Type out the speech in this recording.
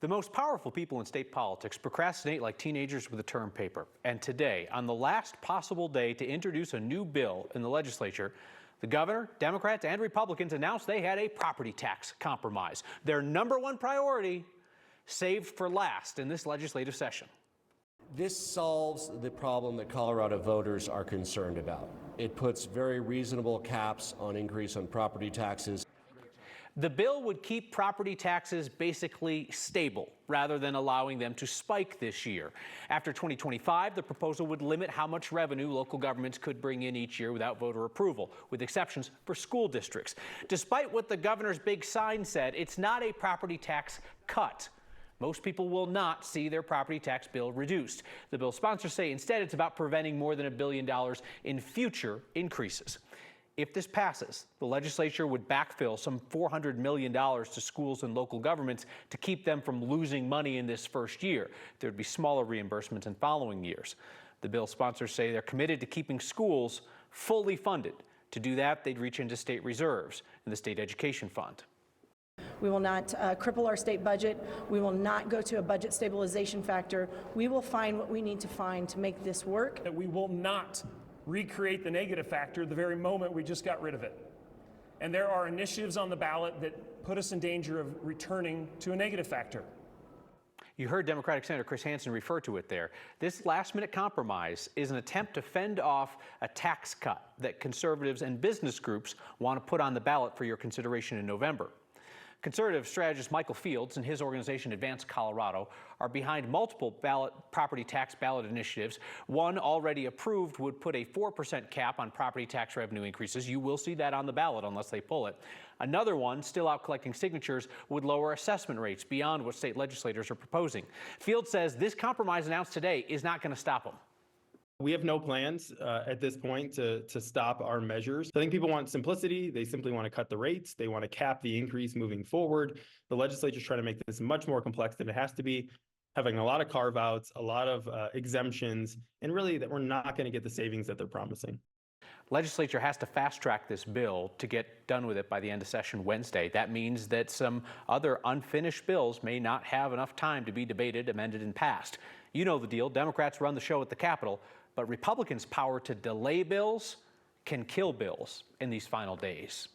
The most powerful people in state politics procrastinate like teenagers with a term paper. And today, on the last possible day to introduce a new bill in the legislature, the governor, Democrats, and Republicans announced they had a property tax compromise. Their number one priority, saved for last in this legislative session. This solves the problem that Colorado voters are concerned about. It puts very reasonable caps on increase on property taxes. The bill would keep property taxes basically stable rather than allowing them to spike this year. After 2025, the proposal would limit how much revenue local governments could bring in each year without voter approval, with exceptions for school districts. Despite what the governor's big sign said, it's not a property tax cut. Most people will not see their property tax bill reduced. The bill's sponsors say instead it's about preventing more than $1 billion in future increases. If this passes, the legislature would backfill some $400 million to schools and local governments to keep them from losing money in this first year. There would be smaller reimbursements in following years. The bill sponsors say they're committed to keeping schools fully funded. To do that, they'd reach into state reserves and the state education fund. We will not cripple our state budget. We will not go to a budget stabilization factor. We will find what we need to find to make this work. That we will not recreate the negative factor the very moment we just got rid of it. And there are initiatives on the ballot that put us in danger of returning to a negative factor. You heard Democratic Senator Chris Hansen refer to it there. This last-minute compromise is an attempt to fend off a tax cut that conservatives and business groups want to put on the ballot for your consideration in November. Conservative strategist Michael Fields and his organization Advance Colorado are behind multiple property tax ballot initiatives. One already approved would put a 4% cap on property tax revenue increases. You will see that on the ballot unless they pull it. Another one, still out collecting signatures, would lower assessment rates beyond what state legislators are proposing. Fields says this compromise announced today is not going to stop them. We have no plans at this point to stop our measures. I think people want simplicity. They simply want to cut the rates. They want to cap the increase moving forward. The legislature is trying to make this much more complex than it has to be, having a lot of carve-outs, a lot of exemptions, and really that we're not going to get the savings that they're promising. Legislature has to fast-track this bill to get done with it by the end of session Wednesday. That means that some other unfinished bills may not have enough time to be debated, amended, and passed. You know the deal. Democrats run the show at the Capitol, but Republicans' power to delay bills can kill bills in these final days.